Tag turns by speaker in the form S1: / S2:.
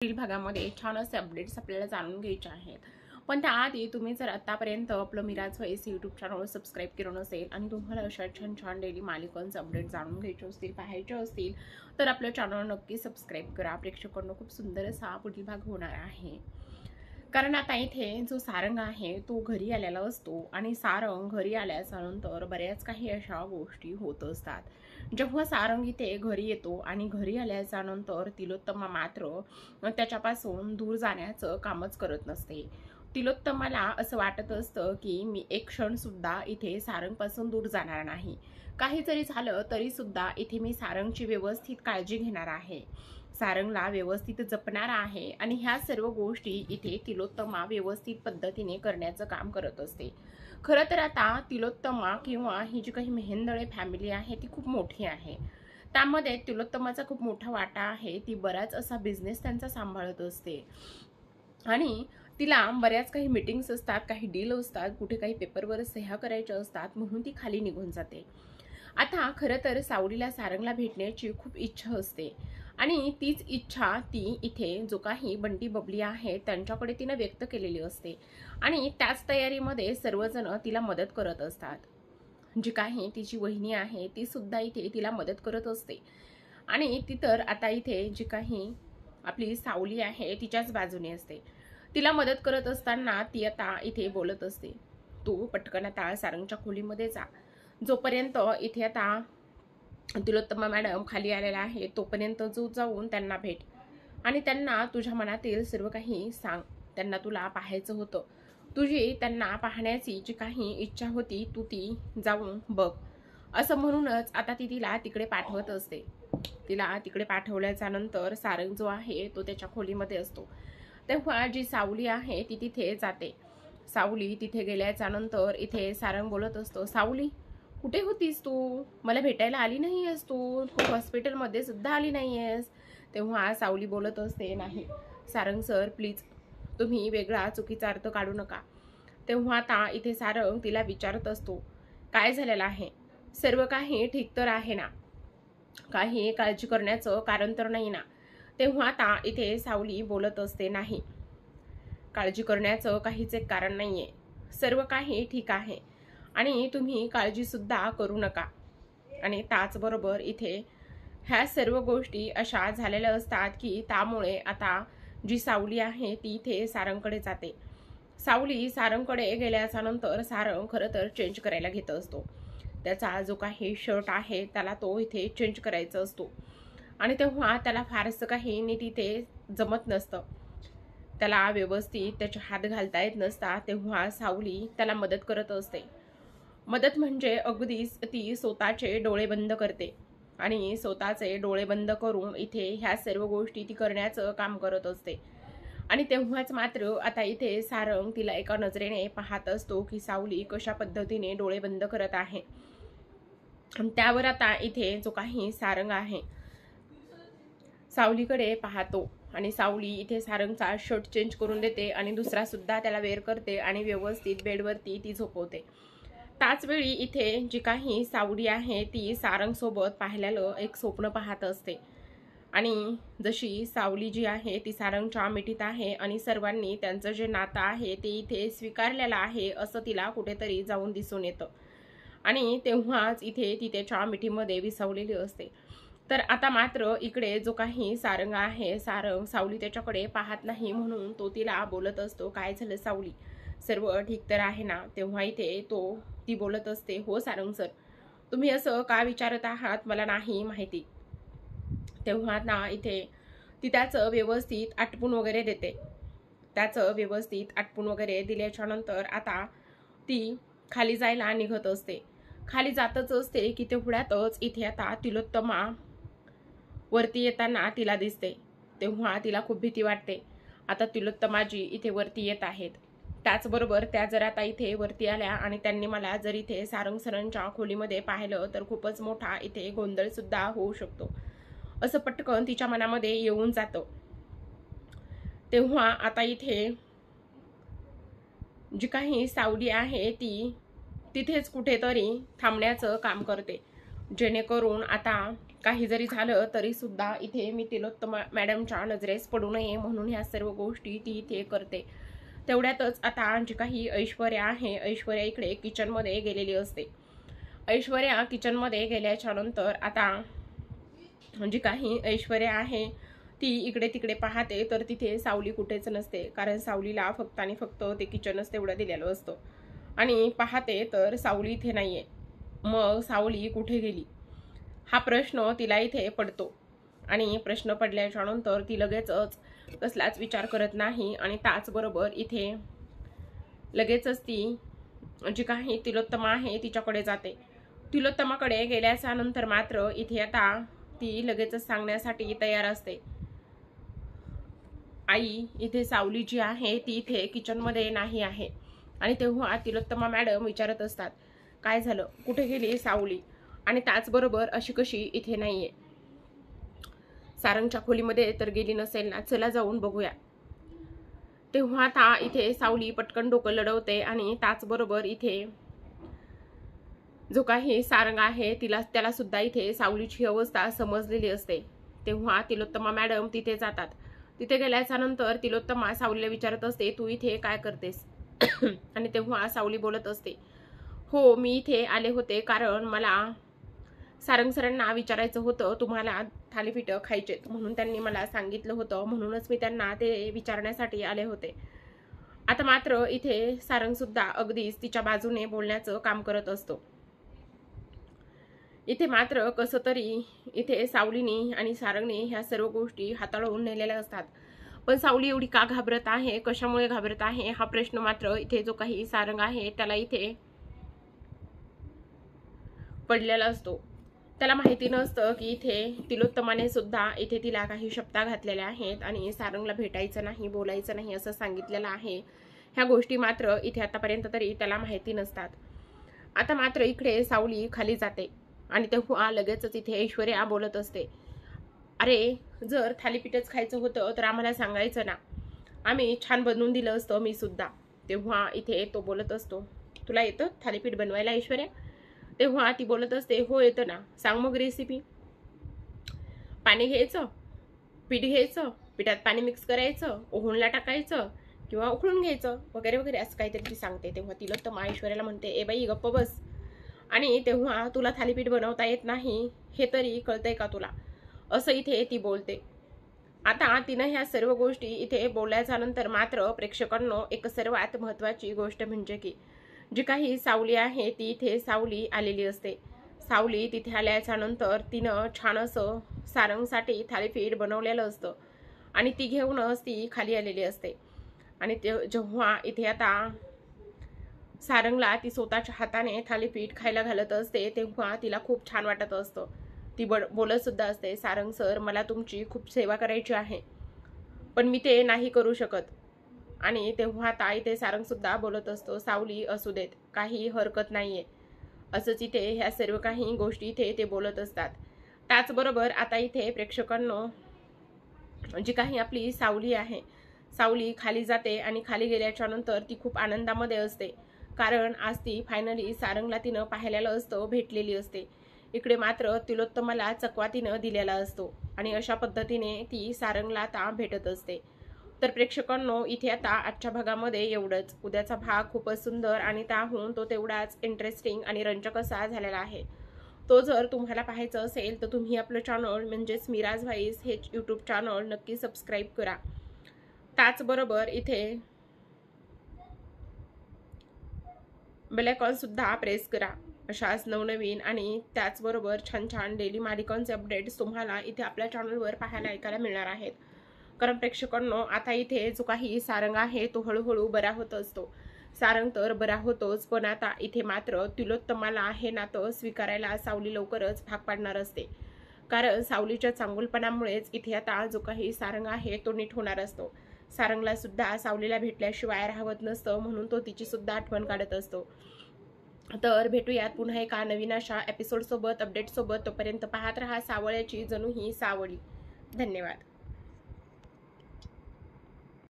S1: पुढील भागामध्ये छान असे अपडेट्स आपल्याला जाणून घ्यायचे आहेत। पण त्याआधी तुम्ही जर आतापर्यंत आपलं Miraj voice YouTube channel subscribe केलं नसेल आणि तुम्हाला अशा छान छान डेली मालिकांचे अपडेट जाणून घ्यायचे असतील, पाहायचे असतील, तर आपल्या चॅनल नक्की सबस्क्राईब करा। प्रेक्षकांना खूप सुंदर असा पुढील भाग होणार आहे। कारण आता इथे जो सारंग आहे तो घरी आलेला असतो आणि सारंग घरी आल्यानंतर बऱ्याच काही अशा गोष्टी होत असतात। जेव्हा सारंग इथे घरी येतो आणि घरी आल्यानंतर तिलोत्तमा मात्र त्याच्यापासून दूर जाण्याचं कामच करत नसते। तिलोत्तमाला असं वाटत असतं की मी एक क्षण सुद्धा इथे सारंगपासून दूर जाणार नाही। काही जरी झालं तरी सुद्धा इथे मी सारंगची व्यवस्थित काळजी घेणार आहे, सारंगला व्यवस्थित जपणार आहे आणि ह्या सर्व गोष्टी इथे तिलोत्तमा व्यवस्थित पद्धतीने करण्याचं काम करत असते। खरं तर आता तिलोत्तमा किंवा ही जी काही मेहेंदळे फॅमिली आहे ती खूप मोठी आहे। त्यामध्ये तिलोत्तमाचा खूप मोठा वाटा आहे। ती बराच असा बिझनेस त्यांचा सांभाळत असते आणि तिला बऱ्याच काही मीटिंग्स असतात, काही डील असतात, कुठे काही पेपरवर सह्या करायच्या असतात, म्हणून ती खाली निघून जाते। आता खरं तर सावलीला सारंगला भेटण्याची खूप इच्छा असते आणि तीच इच्छा ती इथे जो काही बंटी बबली आहे त्यांच्याकडे तिने व्यक्त केलेली असते आणि त्याच तयारीमध्ये सर्वजण तिला मदत करत असतात। जी काही तिची वहिनी आहे ती सुद्धा इथे तिला मदत करत असते आणि ती तर आता इथे जी काही आपली सावली आहे तिच्याच बाजूने असते। तिला मदत करत असताना ती आता इथे बोलत असते, तू पटकन आता सारंगच्या खोलीमध्ये जा, जोपर्यंत इथे आता तिलोत्तमा मॅडम खाली आलेला आहे तोपर्यंत जाऊन त्यांना भेट आणि त्यांना तुझ्या मनातील सर्व काही सांग। त्यांना तुला पाहायचं होतं, तुझी त्यांना पाहण्याची जी काही इच्छा होती तू ती जाऊन बघ, असं म्हणूनच आता ती तिला तिकडे पाठवत असते। तिला तिकडे पाठवल्याच्या नंतर सारंग जो आहे तो त्याच्या खोलीमध्ये असतो। तेव्हा जी सावली आहे ती तिथे जाते। सावली तिथे गेल्याच्या नंतर इथे सारंग बोलत असतो, सावली कुठे होतीस तू? मला भेटायला आली नाहीयेस तू हॉस्पिटलमध्ये सुद्धा आली नाहीयेस। तेव्हा सावली बोलत असते, नाही सारंग सर प्लीज तुम्ही वेगळा चुकीचा अर्थ काढू नका। तेव्हा आता इथे सारंग तिला विचारत असतो, काय झालेलं आहे? सर्व काही ठीक तर आहे ना? काही काळजी करण्याचं कारण तर नाही ना? तेव्हा आता इथे सावली बोलत असते, नाही काळजी करण्याचं काहीच एक कारण नाहीये, सर्व काही ठीक आहे आणि तुम्ही काळजी सुद्धा करू नका। आणि त्याचबरोबर इथे ह्या सर्व गोष्टी अशा झालेल्या असतात की त्यामुळे आता जी सावली आहे ती इथे सारंगकडे जाते। सावली सारंगकडे गेल्याच्या नंतर सारंग खरं तर चेंज करायला घेत असतो। त्याचा जो काही शर्ट आहे त्याला तो इथे चेंज करायचा असतो आणि तेव्हा त्याला फारसं काही नीट इथे जमत नसतं, त्याला व्यवस्थित त्याचे हात घालता येत नसतात। तेव्हा सावली त्याला मदत करत असते। मदत म्हणजे अगदीच ती स्वतःचे डोळे बंद करते आणि स्वतःचे डोळे बंद करून इथे ह्या सर्व गोष्टी ती करण्याचं काम करत असते। आणि तेव्हाच मात्र आता इथे सारंग तिला एका नजरेने पाहत असतो की सावली कशा पद्धतीने डोळे बंद करत आहे। त्यावर आता इथे जो काही सारंग आहे सावलीकडे पाहतो आणि सावली इथे सारंगचा शर्ट चेंज करून देते आणि दुसरा सुद्धा त्याला वेअर करते आणि व्यवस्थित बेडवरती ती झोपवते। त्याच वेळी इथे जी काही सावली आहे ती सारंग सोबत पाहिलेलं एक स्वप्न पाहत असते आणि जशी सावली जी आहे ती सारंगच्या मिठीत आहे आणि सर्वांनी त्यांचं जे नातं आहे ते इथे स्वीकारलेलं आहे असं तिला कुठेतरी जाऊन दिसून येतं आणि तेव्हाच इथे ती त्याच्या मिठीमध्ये विसावलेली असते। तर आता मात्र इकडे जो काही सारंग आहे, सारंग सावली त्याच्याकडे पाहत नाही म्हणून तो तिला बोलत असतो, काय झालं सावली, सर्व ठीक तर आहे ना? तेव्हा इथे ती बोलत असते, हो सारंग सर तुम्ही असं का विचारत आहात मला नाही माहिती। तेव्हा ना इथे ती त्याचं व्यवस्थित आटपून वगैरे देते। त्याचं व्यवस्थित आटपून वगैरे दिल्याच्या नंतर आता ती खाली जायला निघत असते। खाली जातच असते की तेवढ्यातच इथे आता तिलोत्तमा वरती येताना तिला दिसते। तेव्हा तिला खूप भीती वाटते, आता तिलोत्तमाजी इथे वरती येत आहेत। त्याचबरोबर त्या जर आता इथे वरती आल्या आणि त्यांनी मला जर इथे सारंग सरांच्या खोलीमध्ये पाहिलं तर खूपच मोठा इथे गोंधळ सुद्धा होऊ शकतो, असं पटकन तिच्या मनामध्ये येऊन जातं। तेव्हा आता इथे जी काही सावली आहे ती तिथेच कुठेतरी थांबण्याचं काम करते जेणेकरून आता काही जरी झालं तरी सुद्धा इथे मी तिलोत्तमा मॅडमच्या नजरेस पडू नये म्हणून ह्या सर्व गोष्टी ती इथे करते. तेवढ्यातच आता जी काही ऐश्वर्या आहे, ऐश्वर्या इकडे किचनमध्ये गेलेली असते. ऐश्वर्या किचनमध्ये गेल्याच्या नंतर आता जी काही ऐश्वर्या आहे ती इकडे तिकडे पाहते तर तिथे सावली कुठेच नसते. कारण सावलीला फक्त आणि फक्त ते किचनच तेवढं दिलेलं असतं. आणि पाहते तर सावली इथे नाहीये. मग सावली कुठे गेली हा प्रश्न तिला इथे पडतो. आणि प्रश्न पडल्याच्या नंतर ती लगेचच कसलाच विचार करत नाही आणि त्याचबरोबर इथे लगेचच ती जी काही तिलोत्तमा आहे तिच्याकडे जाते. तिलोत्तमाकडे गेल्याच्या नंतर मात्र इथे आता ती लगेचच सांगण्यासाठी तयार असते, आई इथे सावली जी आहे ती इथे किचनमध्ये नाही आहे. आणि तेव्हा तिलोत्तमा मॅडम विचारत असतात, काय झालं, कुठे गेली सावली, आणि त्याचबरोबर अशी कशी इथे नाहीये. सारंगच्या खोलीमध्ये तर गेली नसेल ना, चला जाऊन बघूया. तेव्हा आता इथे सावली पटकन डोकं लढवते आणि त्याचबरोबर इथे जो काही सारंग आहे त्याला सुद्धा इथे सावलीची अवस्था समजलेली असते. तेव्हा तिलोत्तमा मॅडम तिथे जातात. तिथे गेल्याच्या नंतर तिलोत्तमा सावलीला विचारत असते, तू इथे काय करतेस. आणि तेव्हा सावली बोलत असते, हो मी इथे आले होते कारण मला सारंग सरांना विचारायचं होतं तुम्हाला थालीपीठ खायचेत म्हणून त्यांनी मला सांगितलं होतं, म्हणूनच मी त्यांना ते विचारण्यासाठी आले होते. आता मात्र इथे सारंग सुद्धा अगदीच तिच्या बाजूने बोलण्याचं काम करत असतो. इथे मात्र कसं तरी इथे सावलीने आणि सारंगने ह्या सर्व गोष्टी हाताळून नेलेल्या असतात. पण सावली एवढी का घाबरत आहे, कशामुळे घाबरत आहे हा प्रश्न मात्र इथे जो काही सारंग आहे त्याला इथे पडलेला असतो. त्याला माहिती नसतं की इथे तिलोत्तमाने सुद्धा इथे तिला काही शब्दा घातलेल्या आहेत आणि सारंगला भेटायचं नाही, बोलायचं नाही असं सांगितलेलं आहे. ह्या गोष्टी मात्र इथे आतापर्यंत तरी त्याला माहिती नसतात. आता मात्र इकडे सावली खाली जाते आणि तेव्हा लगेचच इथे ऐश्वर्या बोलत असते, अरे जर थालीपीठच खायचं होतं तर आम्हाला सांगायचं ना, आम्ही छान बनवून दिलं असतं मी सुद्धा. तेव्हा इथे तो बोलत असतो, तुला येतं थालीपीठ बनवायला ऐश्वर्या. तेव्हा ती बोलत असते, हो येतं ना, सांग मग रेसिपी. पाणी घ्यायचं, पीठ घ्यायचं, पिठात पाणी मिक्स करायचं, ओव्हनला टाकायचं किंवा उकळून घ्यायचं वगैरे वगैरे असं काहीतरी ती सांगते. तेव्हा तिलोत्तमा ऐश्वर्याला म्हणते, ए बाई गप्प बस. आणि तेव्हा तुला थालीपीठ बनवता येत नाही हे तरी कळतंय का तुला, असं इथे ती बोलते. आता तिनं ह्या सर्व गोष्टी इथे बोलल्याच्या नंतर मात्र प्रेक्षकांनो एक सर्वात महत्त्वाची गोष्ट म्हणजे की जी काही सावली आहे ती इथे सावली आलेली असते. सावली तिथे आल्याच्या नंतर तिनं छान असं सारंगसाठी थालीपीठ बनवलेलं असतं आणि ती घेऊनच ती खाली आलेली असते. आणि जेव्हा इथे आता सारंगला ती स्वतःच्या हाताने थालीपीठ खायला घालत असते तेव्हा तिला खूप छान वाटत असतं. ती बोलत सुद्धा असते, सारंग सर मला तुमची खूप सेवा करायची आहे पण मी ते नाही करू शकत. आणि तेव्हा ताई ते सारंग सुद्धा बोलत असतो, सावली असू देत, काही हरकत नाहीये. असंच इथे ह्या सर्व काही गोष्टी इथे ते बोलत असतात. त्याचबरोबर आता इथे प्रेक्षकांनो जी काही आपली सावली आहे, सावली खाली जाते आणि खाली गेल्याच्या नंतर ती खूप आनंदामध्ये असते कारण आज ती फायनली सारंगला तिनं पाहिलेलं असतं, भेटलेली असते. इकडे मात्र तिलोत्तमाला चकवा तिनं दिलेला असतो आणि अशा पद्धतीने ती सारंगला आता भेटत असते. तर प्रेक्षकांनो इथे आता आजच्या भागामध्ये एवढंच. उद्याचा भाग खूपच सुंदर आणि त्याहून तो तेवढाच इंटरेस्टिंग आणि रंजक असा झालेला आहे. तो जर तुम्हाला पाहायचं असेल तर तुम्ही आपलं चॅनल म्हणजेच मिराज व्हॉइस हे यूट्यूब चॅनल नक्की सबस्क्राईब करा. त्याचबरोबर इथे बेल आयकॉन सुद्धा प्रेस करा. अशाच नवनवीन आणि त्याचबरोबर छान छान डेली मालिकांचे अपडेट्स तुम्हाला इथे आपल्या चॅनलवर पाहायला ऐकायला मिळणार आहेत. कारण प्रेक्षकांनो आता इथे जो काही सारंग आहे तो हळूहळू बरा होत असतो. सारंग तर बरा होतोच पण आता इथे मात्र तिलोत्तमाला हे नातं स्वीकारायला सावली लवकरच भाग पाडणार असते. कारण सावलीच्या चांगुलपणामुळेच इथे आता जो काही सारंग आहे तो नीट होणार असतो. सारंगला सुद्धा सावलीला भेटल्याशिवाय राहत नसतं म्हणून तो तिची सुद्धा आठवण काढत असतो. तर भेटूयात पुन्हा एका नवीन अशा एपिसोड सोबत, अपडेट सोबत. तोपर्यंत पाहत रहा सावळ्याची जणू ही सावळी. धन्यवाद.